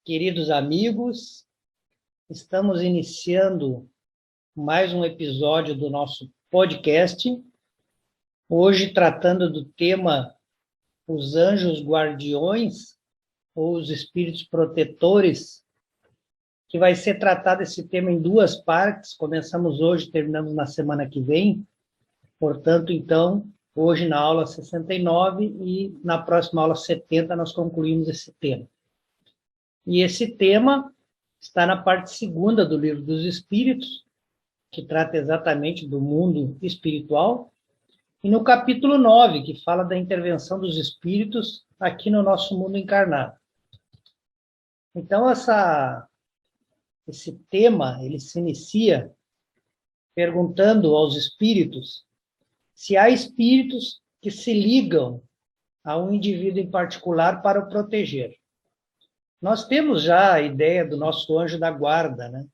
Queridos amigos, estamos iniciando mais um episódio do nosso podcast, hoje tratando do tema os anjos guardiões ou os espíritos protetores, que vai ser tratado esse tema em duas partes, começamos hoje, terminamos na semana que vem, portanto, então, hoje na aula 69 e na próxima aula 70 nós concluímos esse tema. E esse tema está na parte segunda do Livro dos Espíritos, que trata exatamente do mundo espiritual, e no capítulo 9, que fala da intervenção dos espíritos aqui no nosso mundo encarnado. Então, esse tema, ele se inicia perguntando aos espíritos se há espíritos que se ligam a um indivíduo em particular para o proteger. Nós temos já a ideia do nosso anjo da guarda, né?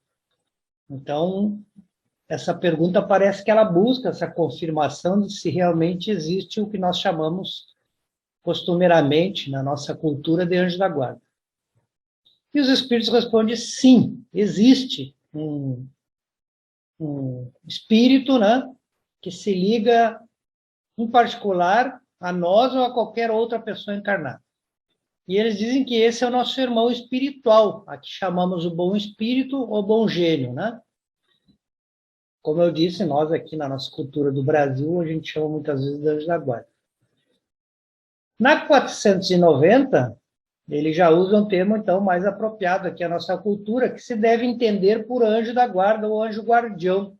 Então, essa pergunta parece que ela busca essa confirmação de se realmente existe o que nós chamamos costumeiramente na nossa cultura de anjo da guarda. E os espíritos respondem sim, existe um espírito, né, que se liga em particular a nós ou a qualquer outra pessoa encarnada. E eles dizem que esse é o nosso irmão espiritual, a que chamamos o bom espírito ou bom gênio, né? Como eu disse, nós aqui na nossa cultura do Brasil, a gente chama muitas vezes de anjo da guarda. Na 490, ele já usa um termo, então, mais apropriado aqui à nossa cultura, que se deve entender por anjo da guarda ou anjo guardião.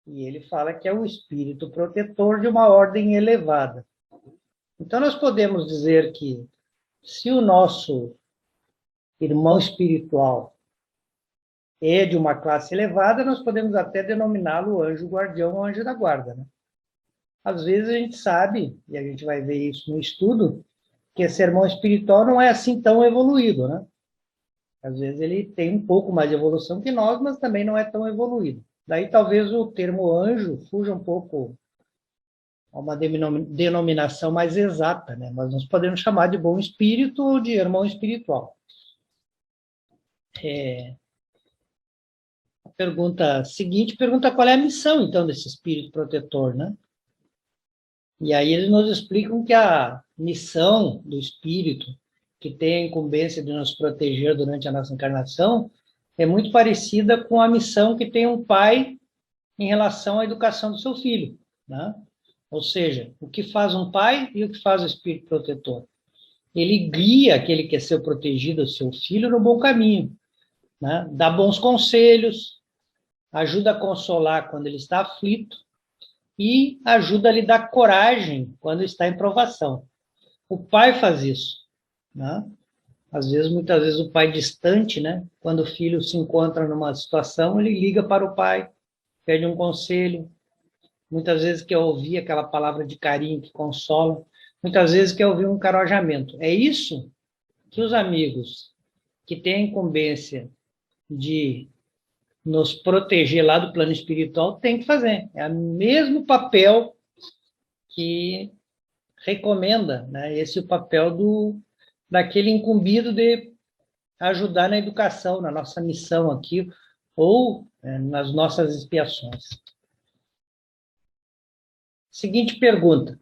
E ele fala que é o espírito protetor de uma ordem elevada. Então, nós podemos dizer que se o nosso irmão espiritual é de uma classe elevada, nós podemos até denominá-lo anjo guardião ou anjo da guarda, né? Às vezes a gente sabe, e a gente vai ver isso no estudo, que esse irmão espiritual não é assim tão evoluído, né? Às vezes ele tem um pouco mais de evolução que nós, mas também não é tão evoluído. Daí talvez o termo anjo fuja um pouco a uma denominação mais exata, né? Mas nós podemos chamar de bom espírito ou de irmão espiritual. A pergunta seguinte pergunta qual é a missão, então, desse espírito protetor, né? E aí eles nos explicam que a missão do espírito, que tem a incumbência de nos proteger durante a nossa encarnação, é muito parecida com a missão que tem um pai em relação à educação do seu filho, né? Ou seja, o que faz um pai e o que faz o espírito protetor? Ele guia aquele que quer ser protegido, o seu filho, no bom caminho, né? Dá bons conselhos, ajuda a consolar quando ele está aflito e ajuda a lhe dar coragem quando está em provação. O pai faz isso, né? Às vezes, muitas vezes, o pai distante, né? Quando o filho se encontra numa situação, ele liga para o pai, pede um conselho, muitas vezes quer ouvir aquela palavra de carinho que consola, muitas vezes quer ouvir um encorajamento. É isso que os amigos que têm a incumbência de nos proteger lá do plano espiritual têm que fazer. É o mesmo papel que recomenda, né? Esse é o papel daquele incumbido de ajudar na educação, na nossa missão aqui, ou nas nossas expiações. Seguinte pergunta.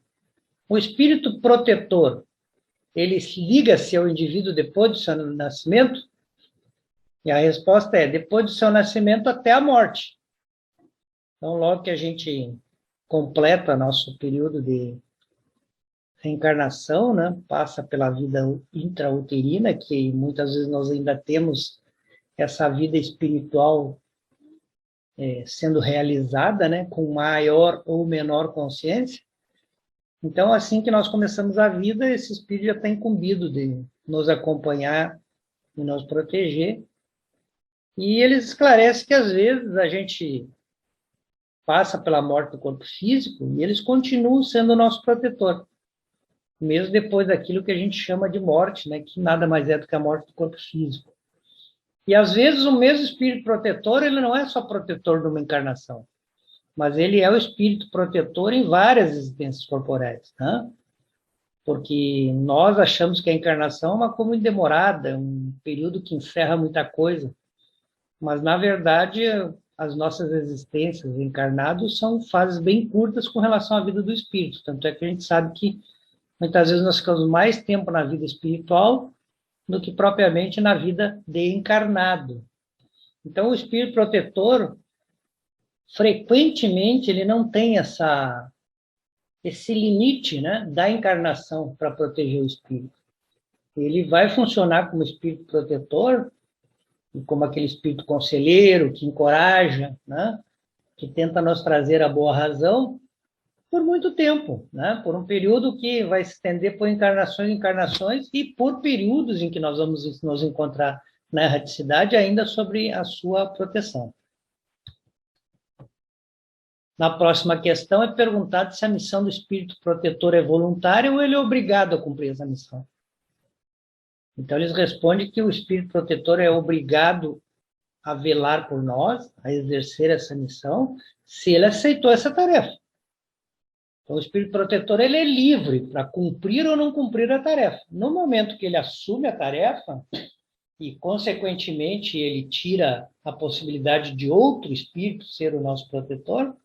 O espírito protetor, ele liga-se ao indivíduo depois do seu nascimento? E a resposta é, depois do seu nascimento até a morte. Então, logo que a gente completa nosso período de reencarnação, né, passa pela vida intrauterina, que muitas vezes nós ainda temos essa vida espiritual sendo realizada, né, com maior ou menor consciência. Então, assim que nós começamos a vida, esse espírito já está incumbido de nos acompanhar e nos proteger. E eles esclarecem que, às vezes, a gente passa pela morte do corpo físico e eles continuam sendo o nosso protetor, mesmo depois daquilo que a gente chama de morte, né, que nada mais é do que a morte do corpo físico. E, às vezes, o mesmo espírito protetor, ele não é só protetor de uma encarnação, mas ele é o espírito protetor em várias existências corporais, né? porque nós achamos que a encarnação é uma coisa muito demorada, um período que encerra muita coisa, mas, na verdade, as nossas existências encarnados são fases bem curtas com relação à vida do espírito, tanto é que a gente sabe que, muitas vezes, nós ficamos mais tempo na vida espiritual do que propriamente na vida de encarnado. Então, o espírito protetor, frequentemente, ele não tem esse limite, né, da encarnação para proteger o espírito. Ele vai funcionar como espírito protetor, como aquele espírito conselheiro que encoraja, né, que tenta nos trazer a boa razão, por muito tempo, né, por um período que vai se estender por encarnações e encarnações, e por períodos em que nós vamos nos encontrar na erraticidade ainda sobre a sua proteção. Na próxima questão é perguntado se a missão do espírito protetor é voluntária ou ele é obrigado a cumprir essa missão. Então, eles respondem que o espírito protetor é obrigado a velar por nós, a exercer essa missão, se ele aceitou essa tarefa. Então, o espírito protetor ele é livre para cumprir ou não cumprir a tarefa. No momento que ele assume a tarefa, e, consequentemente, ele tira a possibilidade de outro espírito ser o nosso protetor,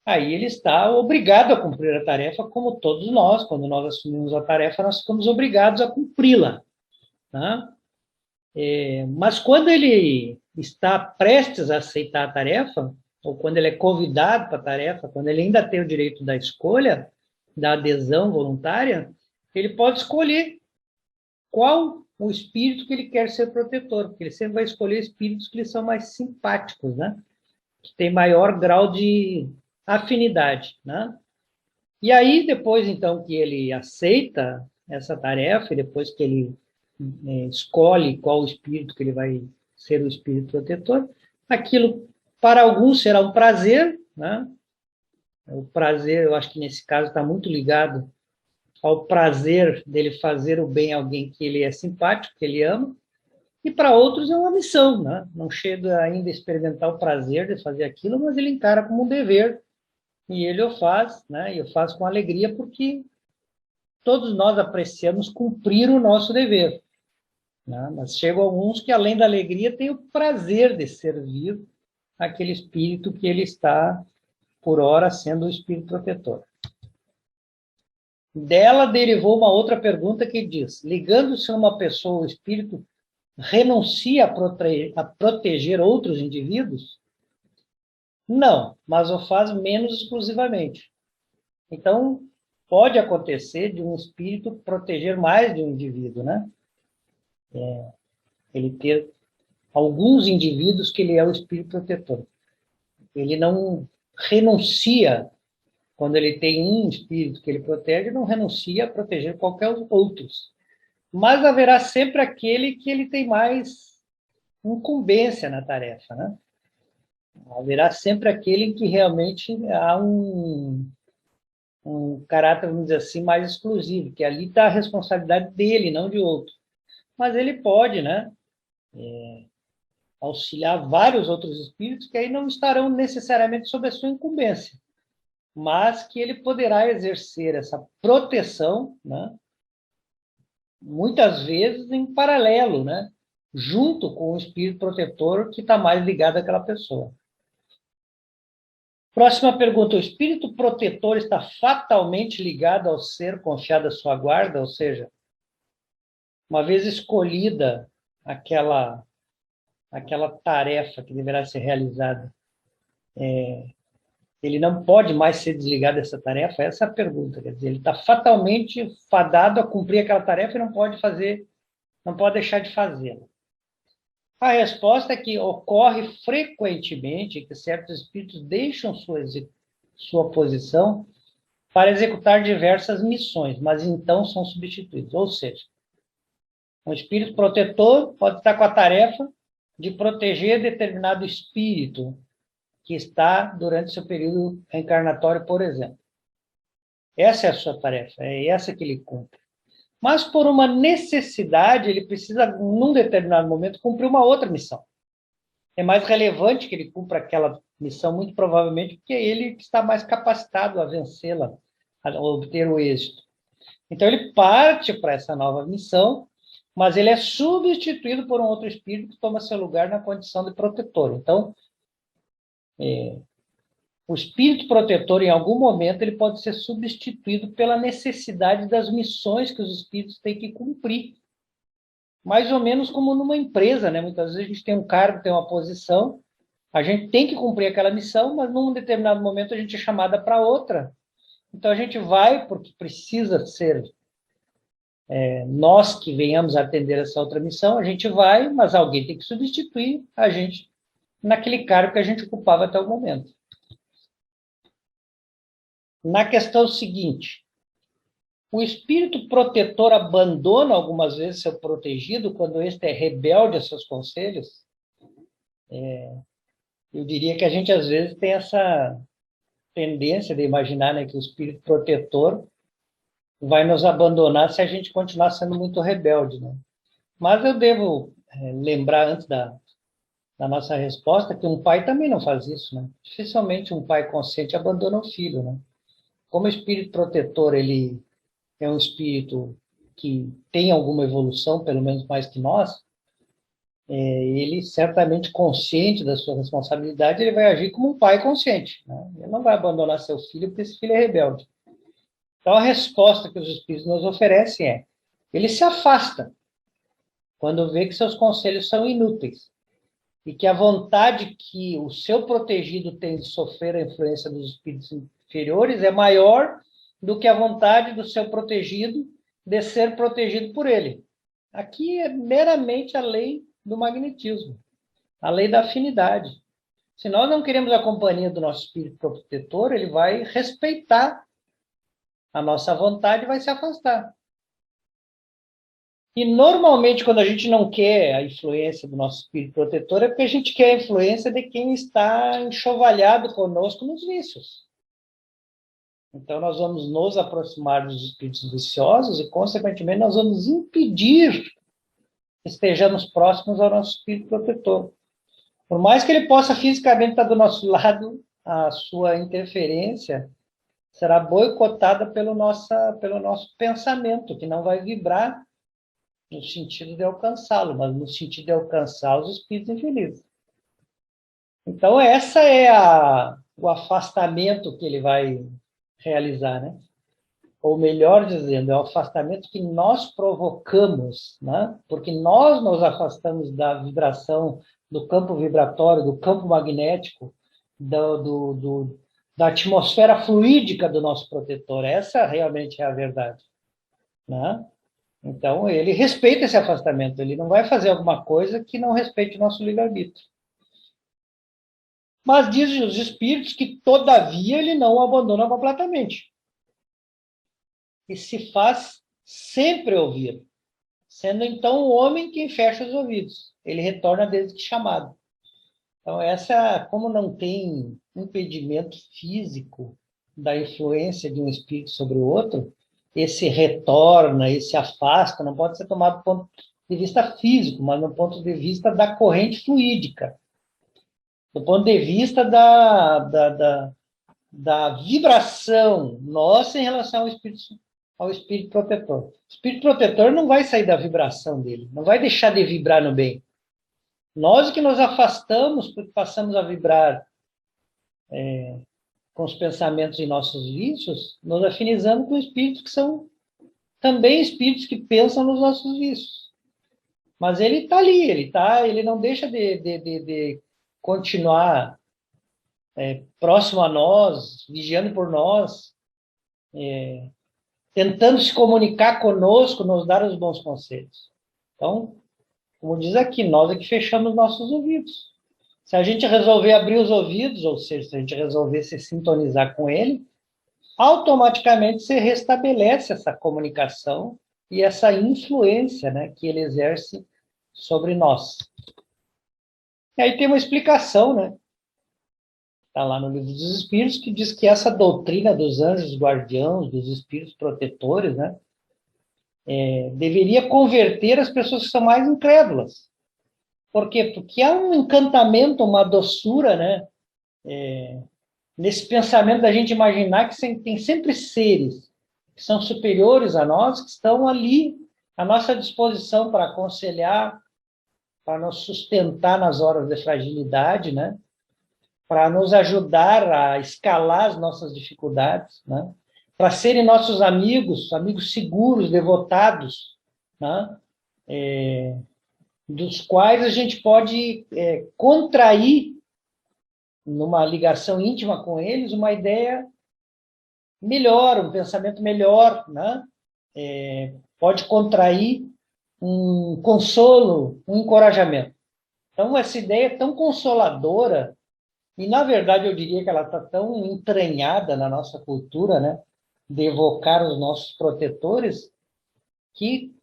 aí ele está obrigado a cumprir a tarefa, como todos nós, quando nós assumimos a tarefa, nós ficamos obrigados a cumpri-la. Né? Mas quando ele está prestes a aceitar a tarefa, ou quando ele é convidado para a tarefa, quando ele ainda tem o direito da escolha, da adesão voluntária, ele pode escolher qual o espírito que ele quer ser protetor, porque ele sempre vai escolher espíritos que lhe são mais simpáticos, né? Que tem maior grau de afinidade, né? E aí, depois, então, que ele aceita essa tarefa, e depois que ele escolhe qual o espírito que ele vai ser o espírito protetor, aquilo, para alguns, será um prazer, né? O prazer, eu acho que nesse caso está muito ligado ao prazer dele fazer o bem a alguém que ele é simpático, que ele ama, e para outros é uma missão, né? Não chega ainda a experimentar o prazer de fazer aquilo, mas ele encara como um dever, e ele o faz, né? E o faz com alegria, porque todos nós apreciamos cumprir o nosso dever, né? Mas chegam alguns que, além da alegria, têm o prazer de servir aquele espírito que ele está, por hora, sendo o espírito protetor. Dela derivou uma outra pergunta que diz: ligando-se a uma pessoa, o espírito renuncia a proteger outros indivíduos? Não, mas o faz menos exclusivamente. Então, pode acontecer de um espírito proteger mais de um indivíduo, né? Ele ter alguns indivíduos que ele é o espírito protetor. Ele não renuncia, quando ele tem um espírito que ele protege, não renuncia a proteger qualquer outros. Mas haverá sempre aquele que ele tem mais incumbência na tarefa, né? Haverá sempre aquele em que realmente há um caráter, vamos dizer assim, mais exclusivo, que ali está a responsabilidade dele, não de outro. Mas ele pode, né, auxiliar vários outros espíritos que aí não estarão necessariamente sob a sua incumbência, mas que ele poderá exercer essa proteção, né, muitas vezes em paralelo, né, junto com o espírito protetor que está mais ligado àquela pessoa. Próxima pergunta: o espírito protetor está fatalmente ligado ao ser confiado à sua guarda? Ou seja, uma vez escolhida aquela tarefa que deverá ser realizada, ele não pode mais ser desligado dessa tarefa? Essa é a pergunta. Quer dizer, ele está fatalmente fadado a cumprir aquela tarefa e não pode deixar de fazê-la. A resposta é que ocorre frequentemente que certos espíritos deixam sua posição para executar diversas missões, mas então são substituídos. Ou seja, um espírito protetor pode estar com a tarefa de proteger determinado espírito que está durante seu período reencarnatório, por exemplo. Essa é a sua tarefa, é essa que ele cumpre. Mas, por uma necessidade, ele precisa, num determinado momento, cumprir uma outra missão. É mais relevante que ele cumpra aquela missão, muito provavelmente, porque é ele que está mais capacitado a vencê-la, a obter o êxito. Então, ele parte para essa nova missão, mas ele é substituído por um outro espírito que toma seu lugar na condição de protetor. Então, o espírito protetor, em algum momento, ele pode ser substituído pela necessidade das missões que os espíritos têm que cumprir. Mais ou menos como numa empresa, né? Muitas vezes a gente tem um cargo, tem uma posição, a gente tem que cumprir aquela missão, mas num determinado momento a gente é chamada para outra. Então a gente vai porque precisa ser nós que venhamos a atender essa outra missão, a gente vai, mas alguém tem que substituir a gente naquele cargo que a gente ocupava até o momento. Na questão seguinte, o espírito protetor abandona algumas vezes seu protegido quando este é rebelde a seus conselhos? Eu diria que a gente às vezes tem essa tendência de imaginar, né, que o espírito protetor vai nos abandonar se a gente continuar sendo muito rebelde, né? Mas eu devo lembrar antes da nossa resposta que um pai também não faz isso, né? Dificilmente um pai consciente abandona o filho, né? Como o espírito protetor, ele é um espírito que tem alguma evolução, pelo menos mais que nós, ele certamente consciente da sua responsabilidade, ele vai agir como um pai consciente, né? Ele não vai abandonar seu filho porque esse filho é rebelde. Então, a resposta que os espíritos nos oferecem é: ele se afasta quando vê que seus conselhos são inúteis e que a vontade que o seu protegido tem de sofrer a influência dos espíritos inferiores é maior do que a vontade do seu protegido de ser protegido por ele. Aqui é meramente a lei do magnetismo, a lei da afinidade. Se nós não queremos a companhia do nosso espírito protetor, ele vai respeitar a nossa vontade e vai se afastar. E normalmente, quando a gente não quer a influência do nosso espírito protetor, é porque a gente quer a influência de quem está enxovalhado conosco nos vícios. Então, nós vamos nos aproximar dos espíritos viciosos e, consequentemente, nós vamos impedir que estejamos próximos ao nosso espírito protetor. Por mais que ele possa fisicamente estar do nosso lado, a sua interferência será boicotada pelo nosso pensamento, que não vai vibrar no sentido de alcançá-lo, mas no sentido de alcançar os espíritos infelizes. Então, essa é o afastamento que ele vai realizar, né? Ou melhor dizendo, é o afastamento que nós provocamos, né? Porque nós nos afastamos da vibração, do campo vibratório, do campo magnético, da atmosfera fluídica do nosso protetor. Essa realmente é a verdade, né? Então, ele respeita esse afastamento, ele não vai fazer alguma coisa que não respeite o nosso livre-arbítrio. Mas dizem os espíritos que, todavia, ele não o abandona completamente. E se faz sempre ouvir, sendo então o homem quem fecha os ouvidos. Ele retorna desde que chamado. Então, como não tem impedimento físico da influência de um espírito sobre o outro, esse retorna, esse afasta, não pode ser tomado do ponto de vista físico, mas no ponto de vista da corrente fluídica, do ponto de vista da vibração nossa em relação ao espírito protetor. O espírito protetor não vai sair da vibração dele, não vai deixar de vibrar no bem. Nós que nos afastamos, porque passamos a vibrar com os pensamentos em nossos vícios, nos afinizando com espíritos que são também espíritos que pensam nos nossos vícios. Mas ele está ali, ele não deixa de continuar próximo a nós, vigiando por nós, tentando se comunicar conosco, nos dar os bons conselhos. Então, como diz aqui, nós é que fechamos nossos ouvidos. Se a gente resolver abrir os ouvidos, ou seja, se a gente resolver se sintonizar com ele, automaticamente se restabelece essa comunicação e essa influência, né, que ele exerce sobre nós. E aí tem uma explicação, né? Está lá no Livro dos Espíritos, que diz que essa doutrina dos anjos guardiãos, dos espíritos protetores, né, deveria converter as pessoas que são mais incrédulas. Por quê? Porque há um encantamento, uma doçura, né, nesse pensamento da gente imaginar que tem sempre seres que são superiores a nós, que estão ali à nossa disposição para aconselhar, para nos sustentar nas horas de fragilidade, né? Para nos ajudar a escalar as nossas dificuldades, né? Para serem nossos amigos, amigos seguros, devotados, né? Dos quais a gente pode contrair, numa ligação íntima com eles, uma ideia melhor, um pensamento melhor, né? Pode contrair um consolo, um encorajamento. Então, essa ideia é tão consoladora, e, na verdade, eu diria que ela está tão entranhada na nossa cultura, né? De evocar os nossos protetores, que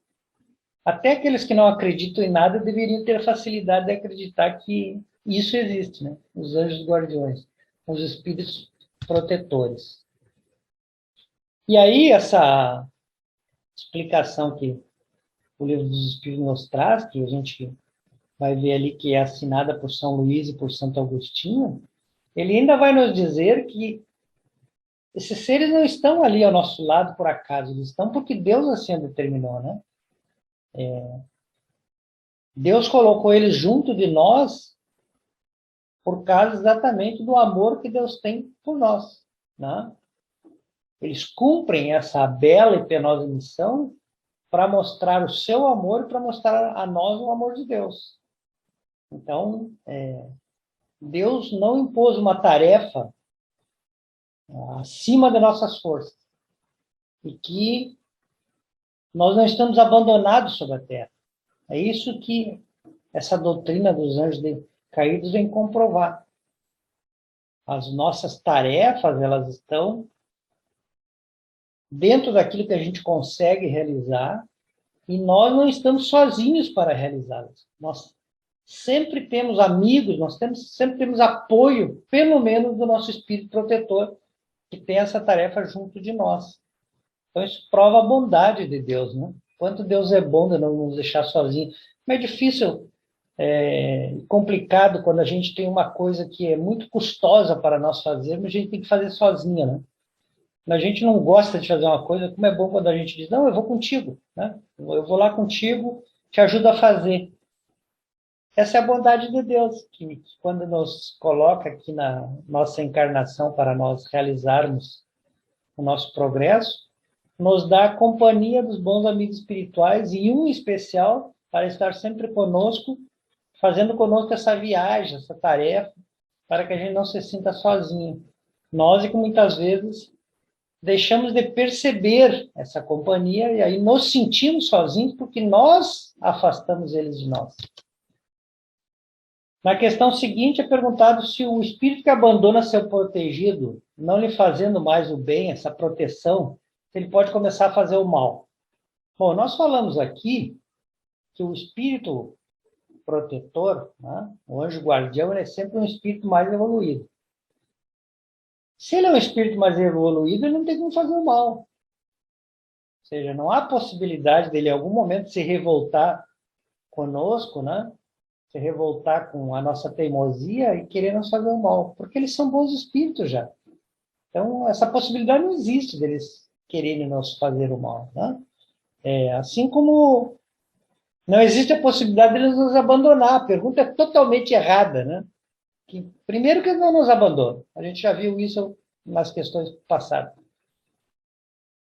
até aqueles que não acreditam em nada deveriam ter facilidade de acreditar que isso existe, né? Os anjos guardiões, os espíritos protetores. E aí, essa explicação que o Livro dos Espíritos nos traz, que a gente vai ver ali que é assinada por São Luís e por Santo Agostinho, ele ainda vai nos dizer que esses seres não estão ali ao nosso lado por acaso, eles estão porque Deus assim determinou, né? Deus colocou eles junto de nós por causa exatamente do amor que Deus tem por nós, né? Eles cumprem essa bela e penosa missão para mostrar o seu amor e para mostrar a nós o amor de Deus. Então, Deus não impôs uma tarefa acima de nossas forças e que nós não estamos abandonados sobre a Terra. É isso que essa doutrina dos anjos caídos vem comprovar. As nossas tarefas, elas estão dentro daquilo que a gente consegue realizar e nós não estamos sozinhos para realizá-las. Nós sempre temos amigos, sempre temos apoio, pelo menos do nosso espírito protetor, que tem essa tarefa junto de nós. Então isso prova a bondade de Deus, né? Quanto Deus é bom de não nos deixar sozinhos. Mas é difícil, complicado quando a gente tem uma coisa que é muito custosa para nós fazermos, a gente tem que fazer sozinha, né? A gente não gosta de fazer uma coisa, como é bom quando a gente diz, não, eu vou contigo, né? Eu vou lá contigo, te ajudo a fazer. Essa é a bondade de Deus, que quando nos coloca aqui na nossa encarnação para nós realizarmos o nosso progresso, nos dá a companhia dos bons amigos espirituais e um especial para estar sempre conosco, fazendo conosco essa viagem, essa tarefa, para que a gente não se sinta sozinho. Nós, e que muitas vezes deixamos de perceber essa companhia e aí nos sentimos sozinhos porque nós afastamos eles de nós. Na questão seguinte é perguntado se o espírito que abandona seu protegido, não lhe fazendo mais o bem, essa proteção, ele pode começar a fazer o mal. Bom, nós falamos aqui que o espírito protetor, né, o anjo guardião, ele é sempre um espírito mais evoluído. Se ele é um espírito mais evoluído, ele não tem como fazer o mal. Ou seja, não há possibilidade dele em algum momento se revoltar conosco, né? Se revoltar com a nossa teimosia e querer nos fazer o mal, porque eles são bons espíritos já. Então, essa possibilidade não existe deles quererem nos fazer o mal, né? Assim como não existe a possibilidade deles nos abandonar. A pergunta é totalmente errada, né? Primeiro que eles não nos abandonam. A gente já viu isso nas questões passadas.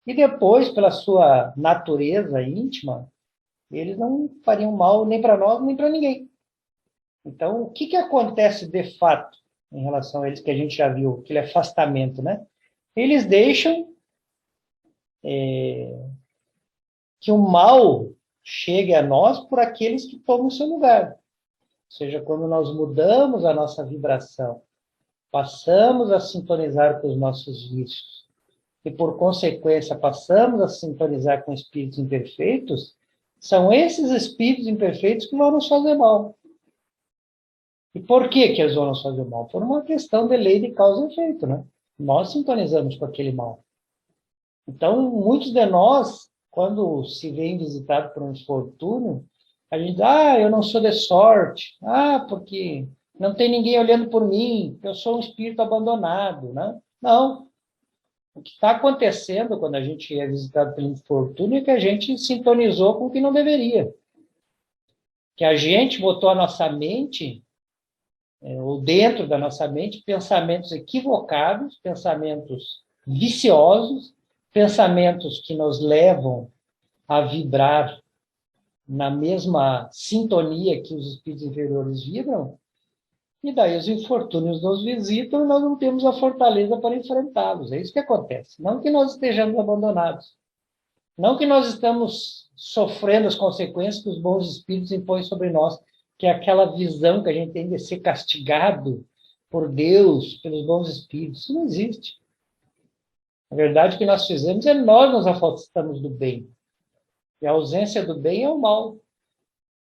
E depois, pela sua natureza íntima, eles não fariam mal nem para nós, nem para ninguém. Então, o que acontece de fato em relação a eles, que a gente já viu, aquele afastamento, né? Eles deixam que o mal chegue a nós por aqueles que tomam o seu lugar. Ou seja, quando nós mudamos a nossa vibração, passamos a sintonizar com os nossos vícios, e por consequência passamos a sintonizar com espíritos imperfeitos, são esses espíritos imperfeitos que vão nos fazer mal. E por que eles vão nos fazer mal? Por uma questão de lei de causa e efeito, né? Nós sintonizamos com aquele mal. Então, muitos de nós, quando se vem visitado por um infortúnio, a gente diz, eu não sou de sorte, porque não tem ninguém olhando por mim, eu sou um espírito abandonado, né? Não. O que está acontecendo quando a gente é visitado pelo infortúnio é que a gente sintonizou com o que não deveria. Que a gente botou a nossa mente, ou dentro da nossa mente, pensamentos equivocados, pensamentos viciosos, pensamentos que nos levam a vibrar na mesma sintonia que os espíritos inferiores vibram, e daí os infortúnios nos visitam e nós não temos a fortaleza para enfrentá-los. É isso que acontece. Não que nós estejamos abandonados. Não que nós estamos sofrendo as consequências que os bons espíritos impõem sobre nós, que é aquela visão que a gente tem de ser castigado por Deus, pelos bons espíritos. Isso não existe. A verdade que nós fizemos é nós nos afastamos do bem. E a ausência do bem é o mal.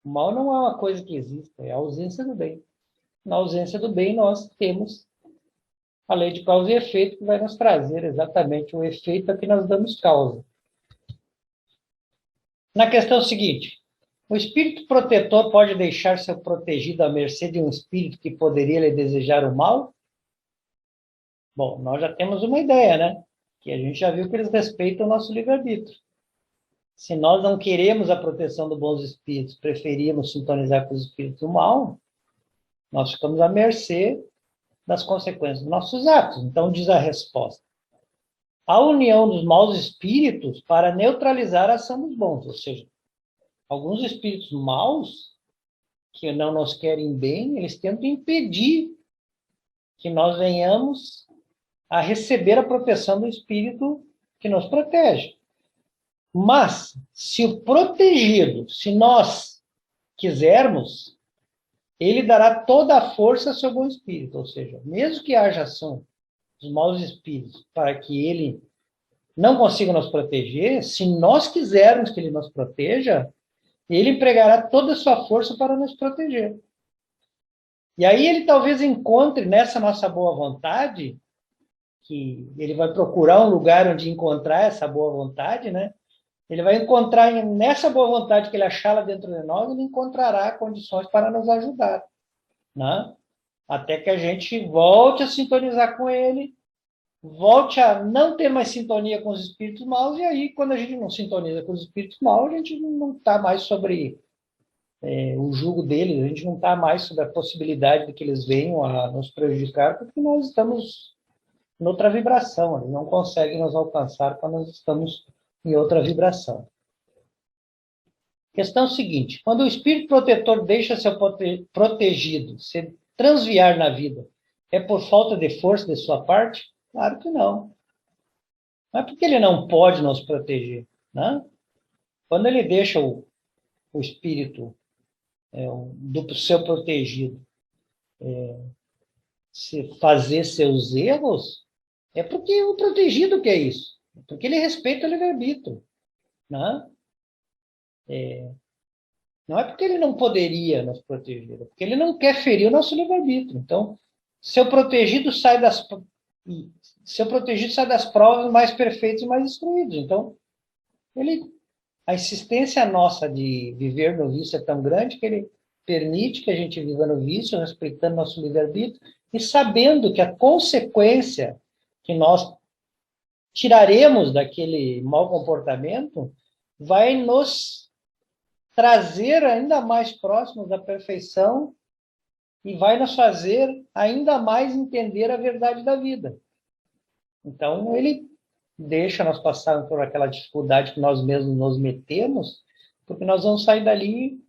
O mal não é uma coisa que exista, é a ausência do bem. Na ausência do bem, nós temos a lei de causa e efeito, que vai nos trazer exatamente o efeito a que nós damos causa. Na questão seguinte, o espírito protetor pode deixar seu protegido à mercê de um espírito que poderia lhe desejar o mal? Bom, nós já temos uma ideia, né? Que a gente já viu que eles respeitam o nosso livre-arbítrio. Se nós não queremos a proteção dos bons espíritos, preferimos sintonizar com os espíritos do mal, nós ficamos à mercê das consequências dos nossos atos. Então, diz a resposta: a união dos maus espíritos para neutralizar a ação dos bons. Ou seja, alguns espíritos maus, que não nos querem bem, eles tentam impedir que nós venhamos a receber a proteção do espírito que nos protege. Mas, se o protegido, se nós quisermos, ele dará toda a força ao seu bom espírito. Ou seja, mesmo que haja ação dos maus espíritos para que ele não consiga nos proteger, se nós quisermos que ele nos proteja, ele empregará toda a sua força para nos proteger. E aí ele talvez encontre nessa nossa boa vontade, que ele vai procurar um lugar onde encontrar essa boa vontade, né? Ele vai encontrar nessa boa vontade que ele achar lá dentro de nós, ele encontrará condições para nos ajudar, né? Até que a gente volte a sintonizar com ele, volte a não ter mais sintonia com os espíritos maus, e aí, quando a gente não sintoniza com os espíritos maus, a gente não está mais sobre o jugo deles, a gente não está mais sobre a possibilidade de que eles venham a nos prejudicar, porque nós estamos em outra vibração, eles não conseguem nos alcançar quando nós estamos em outra vibração. Questão seguinte: quando o espírito protetor deixa seu protegido se transviar na vida, é por falta de força de sua parte? Claro que não. Não é porque ele não pode nos proteger, né? Quando ele deixa o espírito do seu protegido fazer seus erros, é porque o protegido quer isso. Porque ele respeita o livre-arbítrio, né? Não é porque ele não poderia nos proteger, é porque ele não quer ferir o nosso livre-arbítrio. Então, seu protegido sai das provas mais perfeitas e mais instruídos. Então, a insistência nossa de viver no vício é tão grande que ele permite que a gente viva no vício, respeitando nosso livre-arbítrio e sabendo que a consequência que nós tiraremos daquele mau comportamento vai nos trazer ainda mais próximos da perfeição e vai nos fazer ainda mais entender a verdade da vida. Então, ele deixa nós passarmos por aquela dificuldade que nós mesmos nos metemos, porque nós vamos sair dali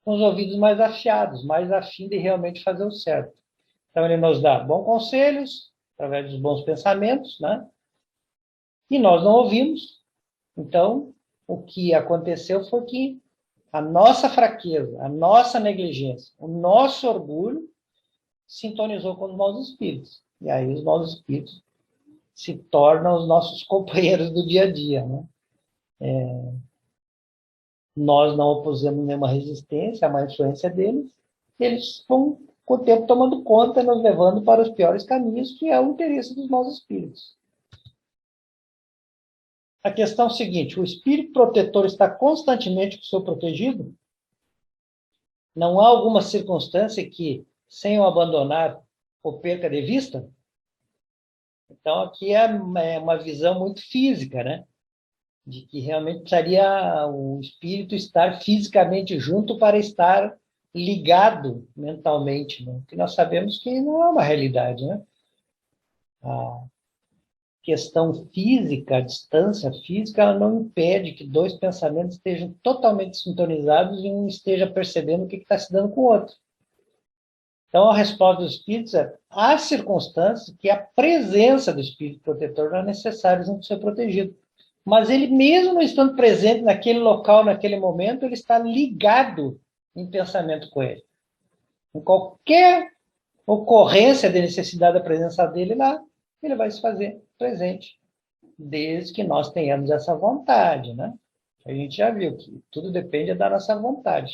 com os ouvidos mais afiados, mais a fim de realmente fazer o certo. Então, ele nos dá bons conselhos, através dos bons pensamentos, né? E nós não ouvimos. Então, o que aconteceu foi que a nossa fraqueza, a nossa negligência, o nosso orgulho sintonizou com os maus espíritos. E aí os maus espíritos se tornam os nossos companheiros do dia a dia, né? Nós não opusemos nenhuma resistência à má influência deles, eles vão, com o tempo, tomando conta, nos levando para os piores caminhos, que é o interesse dos maus espíritos. A questão seguinte: o espírito protetor está constantemente com o seu protegido? Não há alguma circunstância que, sem o abandonar, o perca de vista? Então, aqui é uma visão muito física, né? De que realmente precisaria o espírito estar fisicamente junto para estar ligado mentalmente, né? Que nós sabemos que não é uma realidade, né? A questão física, a distância física, ela não impede que dois pensamentos estejam totalmente sintonizados e um esteja percebendo o que está se dando com o outro. Então, a resposta dos espíritos é: há circunstâncias que a presença do espírito protetor não é necessária para ser protegido. Mas ele, mesmo não estando presente naquele local, naquele momento, ele está ligado em pensamento com ele. Em qualquer ocorrência de necessidade da presença dele lá, ele vai se fazer presente, desde que nós tenhamos essa vontade, né? A gente já viu que tudo depende da nossa vontade.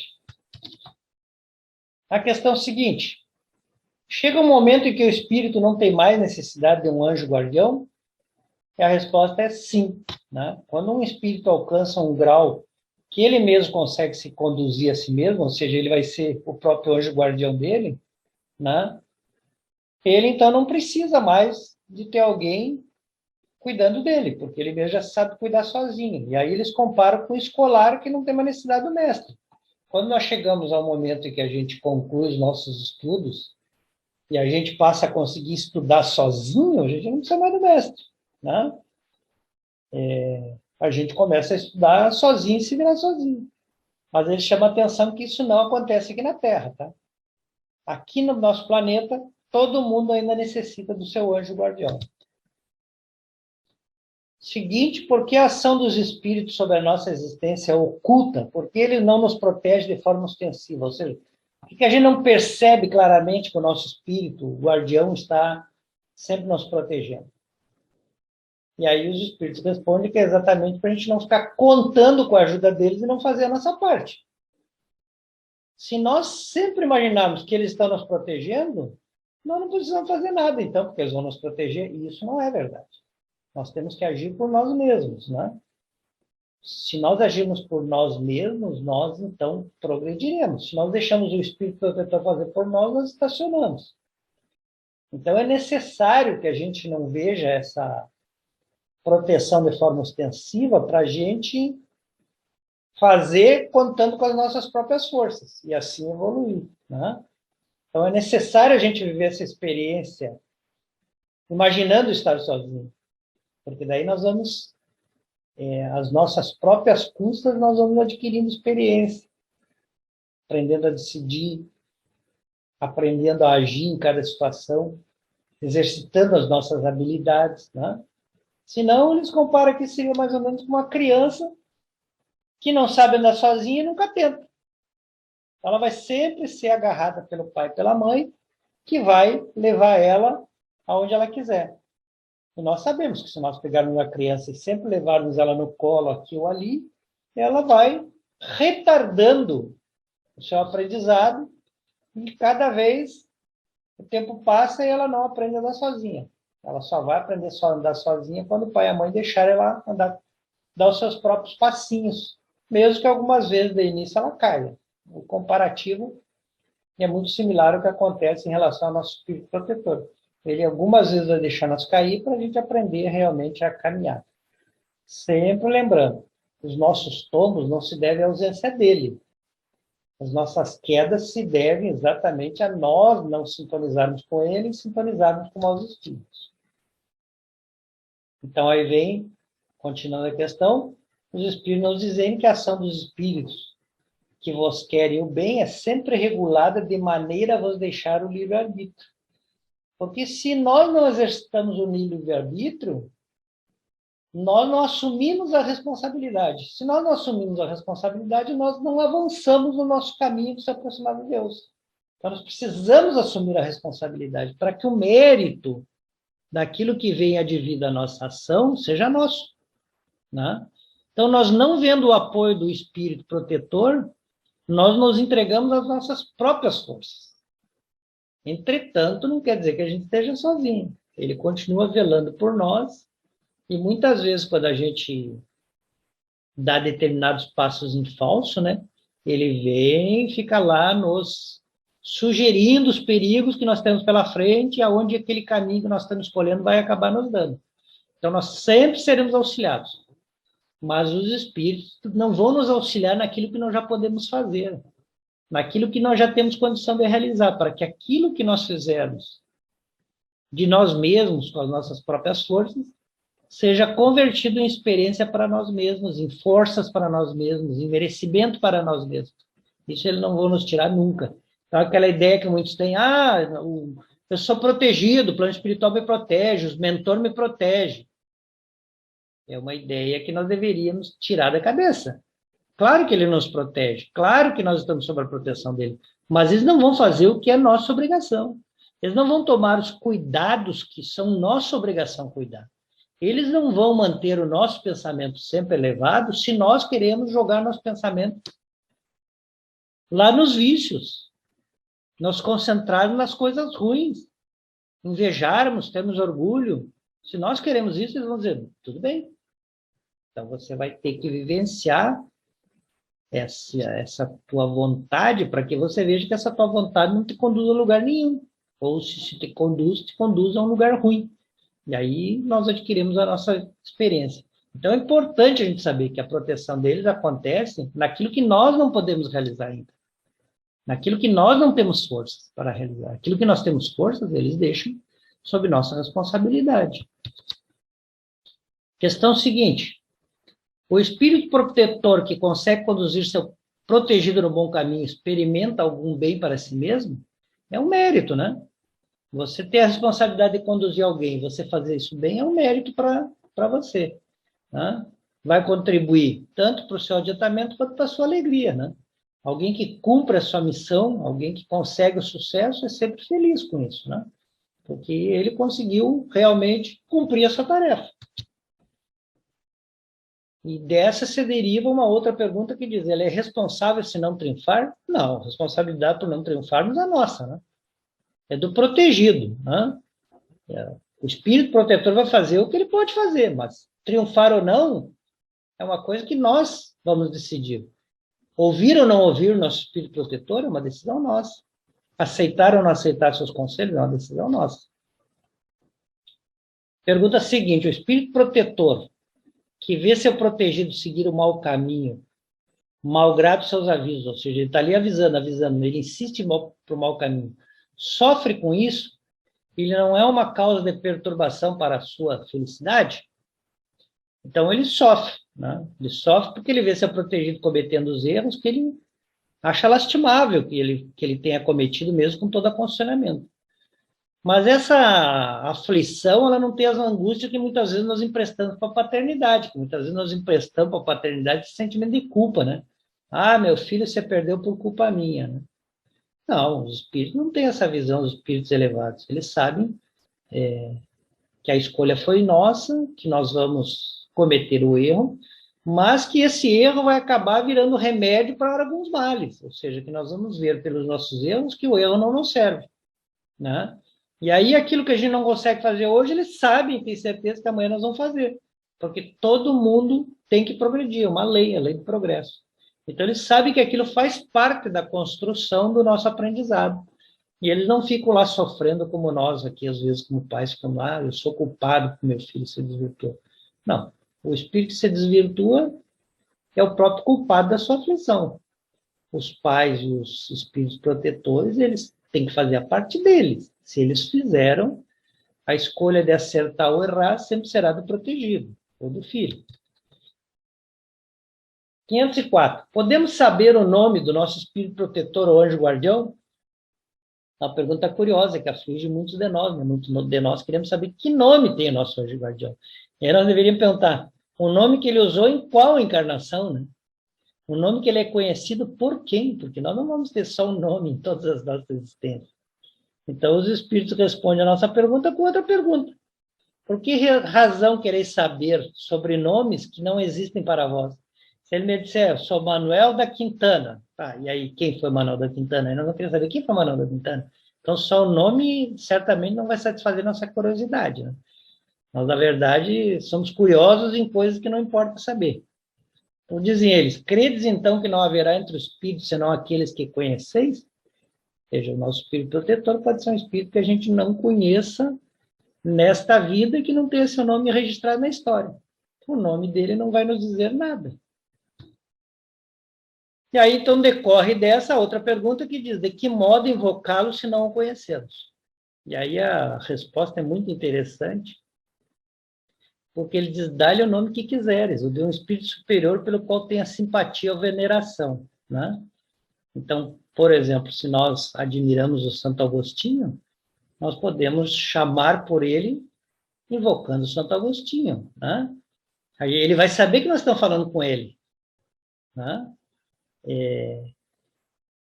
A questão é a seguinte: chega um momento em que o espírito não tem mais necessidade de um anjo guardião? E a resposta é sim, né? Quando um espírito alcança um grau que ele mesmo consegue se conduzir a si mesmo, ou seja, ele vai ser o próprio anjo guardião dele, né? Ele então não precisa mais de ter alguém cuidando dele, porque ele mesmo já sabe cuidar sozinho. E aí eles comparam com o escolar, que não tem mais necessidade do mestre. Quando nós chegamos ao momento em que a gente conclui os nossos estudos e a gente passa a conseguir estudar sozinho, a gente não precisa mais do mestre, né? A gente começa a estudar sozinho e se virar sozinho. Mas ele chama a atenção que isso não acontece aqui na Terra, tá? Aqui no nosso planeta, todo mundo ainda necessita do seu anjo guardião. Seguinte, porque a ação dos espíritos sobre a nossa existência é oculta? Porque ele não nos protege de forma ostensiva, ou seja, por que a gente não percebe claramente que o nosso espírito, o guardião, está sempre nos protegendo? E aí os espíritos respondem que é exatamente para a gente não ficar contando com a ajuda deles e não fazer a nossa parte. Se nós sempre imaginarmos que eles estão nos protegendo, nós não precisamos fazer nada, então, porque eles vão nos proteger, e isso não é verdade. Nós temos que agir por nós mesmos, né? Se nós agirmos por nós mesmos, nós, então, progrediremos. Se nós deixamos o Espírito Protetor fazer por nós, nós estacionamos. Então, é necessário que a gente não veja essa proteção de forma ostensiva para a gente fazer contando com as nossas próprias forças e assim evoluir, né? Então é necessário a gente viver essa experiência imaginando estar sozinho, porque daí nós vamos, as nossas próprias custas, nós vamos adquirindo experiência, aprendendo a decidir, aprendendo a agir em cada situação, exercitando as nossas habilidades, né? Senão eles comparam que seria mais ou menos como uma criança que não sabe andar sozinha e nunca tenta. Ela vai sempre ser agarrada pelo pai e pela mãe, que vai levar ela aonde ela quiser. E nós sabemos que se nós pegarmos uma criança e sempre levarmos ela no colo aqui ou ali, ela vai retardando o seu aprendizado e cada vez o tempo passa e ela não aprende a andar sozinha. Ela só vai aprender a andar sozinha quando o pai e a mãe deixarem ela andar, dar os seus próprios passinhos, mesmo que algumas vezes de início ela caia. O comparativo é muito similar ao que acontece em relação ao nosso espírito protetor. Ele algumas vezes vai deixar nós cair para a gente aprender realmente a caminhar. Sempre lembrando, os nossos tombos não se devem à ausência dele. As nossas quedas se devem exatamente a nós não sintonizarmos com ele e sintonizarmos com maus espíritos. Então aí vem, continuando a questão, os espíritos nos dizem que a ação dos espíritos que vos querem o bem é sempre regulada de maneira a vos deixar o livre-arbítrio. Porque se nós não exercitamos o livre-arbítrio, nós não assumimos a responsabilidade. Se nós não assumimos a responsabilidade, nós não avançamos no nosso caminho de se aproximar de Deus. Então, nós precisamos assumir a responsabilidade para que o mérito daquilo que vem advir da nossa ação seja nosso, né? Então, nós não vendo o apoio do Espírito protetor, nós nos entregamos às nossas próprias forças. Entretanto, não quer dizer que a gente esteja sozinho. Ele continua velando por nós e muitas vezes, quando a gente dá determinados passos em falso, né, ele vem e fica lá nos sugerindo os perigos que nós temos pela frente e aonde aquele caminho que nós estamos escolhendo vai acabar nos dando. Então, nós sempre seremos auxiliados. Mas os espíritos não vão nos auxiliar naquilo que nós já podemos fazer, naquilo que nós já temos condição de realizar, para que aquilo que nós fizermos de nós mesmos, com as nossas próprias forças, seja convertido em experiência para nós mesmos, em forças para nós mesmos, em merecimento para nós mesmos. Isso eles não vão nos tirar nunca. Então, aquela ideia que muitos têm, eu sou protegido, o plano espiritual me protege, os mentores me protegem. É uma ideia que nós deveríamos tirar da cabeça. Claro que ele nos protege, claro que nós estamos sob a proteção dele, mas eles não vão fazer o que é nossa obrigação. Eles não vão tomar os cuidados que são nossa obrigação cuidar. Eles não vão manter o nosso pensamento sempre elevado se nós queremos jogar nosso pensamento lá nos vícios, nos concentrarmos nas coisas ruins, invejarmos, termos orgulho. Se nós queremos isso, eles vão dizer, tudo bem. Então, você vai ter que vivenciar essa tua vontade para que você veja que essa tua vontade não te conduz a lugar nenhum. Ou se te conduz a um lugar ruim. E aí nós adquirimos a nossa experiência. Então é importante a gente saber que a proteção deles acontece naquilo que nós não podemos realizar ainda. Naquilo que nós não temos forças para realizar. Aquilo que nós temos forças, eles deixam sob nossa responsabilidade. Questão seguinte. O espírito protetor que consegue conduzir seu protegido no bom caminho experimenta algum bem para si mesmo? É um mérito, né? Você ter a responsabilidade de conduzir alguém, você fazer isso bem, é um mérito para você. Né? Vai contribuir tanto para o seu adiantamento quanto para a sua alegria. Né? Alguém que cumpre a sua missão, alguém que consegue o sucesso, é sempre feliz com isso. Né? Porque ele conseguiu realmente cumprir a sua tarefa. E dessa se deriva uma outra pergunta que diz, ele é responsável se não triunfar? Não, a responsabilidade por não triunfarmos é nossa, né? É do protegido. Né? O espírito protetor vai fazer o que ele pode fazer, mas triunfar ou não é uma coisa que nós vamos decidir. Ouvir ou não ouvir o nosso espírito protetor é uma decisão nossa. Aceitar ou não aceitar seus conselhos é uma decisão nossa. Pergunta seguinte, o espírito protetor que vê seu protegido seguir o mau caminho, malgrado seus avisos, ou seja, ele está ali avisando, ele insiste para o mau caminho, sofre com isso, ele não é uma causa de perturbação para a sua felicidade, então ele sofre, né? Ele sofre porque ele vê seu protegido cometendo os erros que ele acha lastimável que ele tenha cometido mesmo com todo aconselhamento. Mas essa aflição, ela não tem as angústias que muitas vezes nós emprestamos para a paternidade, que muitas vezes nós emprestamos para a paternidade esse sentimento de culpa, né? Ah, meu filho, você perdeu por culpa minha, né? Não, os espíritos não têm essa visão, os espíritos elevados. Eles sabem que a escolha foi nossa, que nós vamos cometer o erro, mas que esse erro vai acabar virando remédio para alguns males, ou seja, que nós vamos ver pelos nossos erros que o erro não nos serve, né? E aí aquilo que a gente não consegue fazer hoje, eles sabem, têm certeza que amanhã nós vamos fazer, porque todo mundo tem que progredir, é uma lei, a lei do progresso. Então eles sabem que aquilo faz parte da construção do nosso aprendizado. E eles não ficam lá sofrendo como nós aqui, às vezes, como pais, ficam lá, eu sou culpado que meu filho se desvirtuou. Não, o espírito que se desvirtua é o próprio culpado da sua aflição. Os pais e os espíritos protetores, eles têm que fazer a parte deles. Se eles fizeram, a escolha de acertar ou errar sempre será do protegido, ou do filho. 504. Podemos saber o nome do nosso espírito protetor ou anjo guardião? Uma pergunta curiosa que aflige muitos de nós, né? Muitos de nós queremos saber que nome tem o nosso anjo guardião. E aí nós deveríamos perguntar o nome que ele usou em qual encarnação, né? O nome que ele é conhecido por quem? Porque nós não vamos ter só um nome em todas as nossas existências. Então, os espíritos respondem a nossa pergunta com outra pergunta. Por que razão quereis saber sobre nomes que não existem para vós? Se ele me disser, eu sou Manuel da Quintana, tá, e aí, quem foi Manuel da Quintana? Eu não queria saber quem foi Manuel da Quintana. Então, só o nome certamente não vai satisfazer nossa curiosidade. Né? Nós, na verdade, somos curiosos em coisas que não importa saber. Então, dizem eles, credes então que não haverá entre os espíritos senão aqueles que conheceis? seja, o nosso espírito protetor pode ser um espírito que a gente não conheça nesta vida e que não tenha seu nome registrado na história. O nome dele não vai nos dizer nada. E aí, então, decorre dessa outra pergunta que diz, de que modo invocá-lo se não o conhecemos? E aí a resposta é muito interessante, porque ele diz, dá-lhe o nome que quiseres, o de um espírito superior pelo qual tenha simpatia ou veneração, né? Então, por exemplo, se nós admiramos o Santo Agostinho, nós podemos chamar por ele invocando o Santo Agostinho, né? Aí ele vai saber que nós estamos falando com ele, né?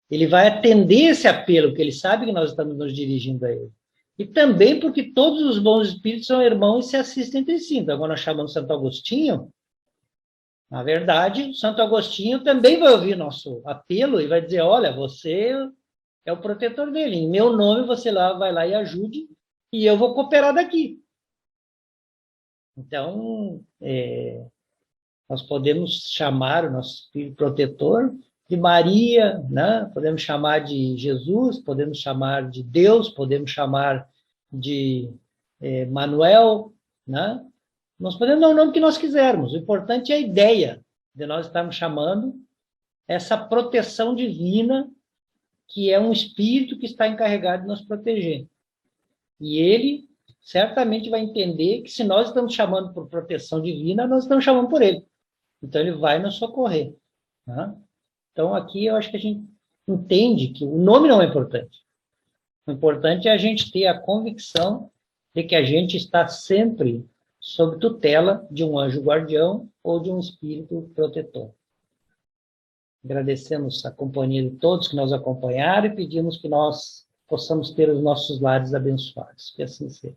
Ele vai atender esse apelo, porque ele sabe que nós estamos nos dirigindo a ele. E também porque todos os bons espíritos são irmãos e se assistem entre si. Então, quando nós chamamos Santo Agostinho, na verdade, Santo Agostinho também vai ouvir nosso apelo e vai dizer, olha, você é o protetor dele. Em meu nome, você vai lá e ajude, e eu vou cooperar daqui. Então, nós podemos chamar o nosso espírito protetor de Maria, né? Podemos chamar de Jesus, podemos chamar de Deus, podemos chamar de Manuel, né? Nós podemos dar o nome que nós quisermos. O importante é a ideia de nós estarmos chamando essa proteção divina, que é um espírito que está encarregado de nos proteger. E ele certamente vai entender que se nós estamos chamando por proteção divina, nós estamos chamando por ele. Então ele vai nos socorrer. Né? Então aqui eu acho que a gente entende que o nome não é importante. O importante é a gente ter a convicção de que a gente está sempre sob tutela de um anjo guardião ou de um espírito protetor. Agradecemos a companhia de todos que nos acompanharam e pedimos que nós possamos ter os nossos lares abençoados. Que assim seja.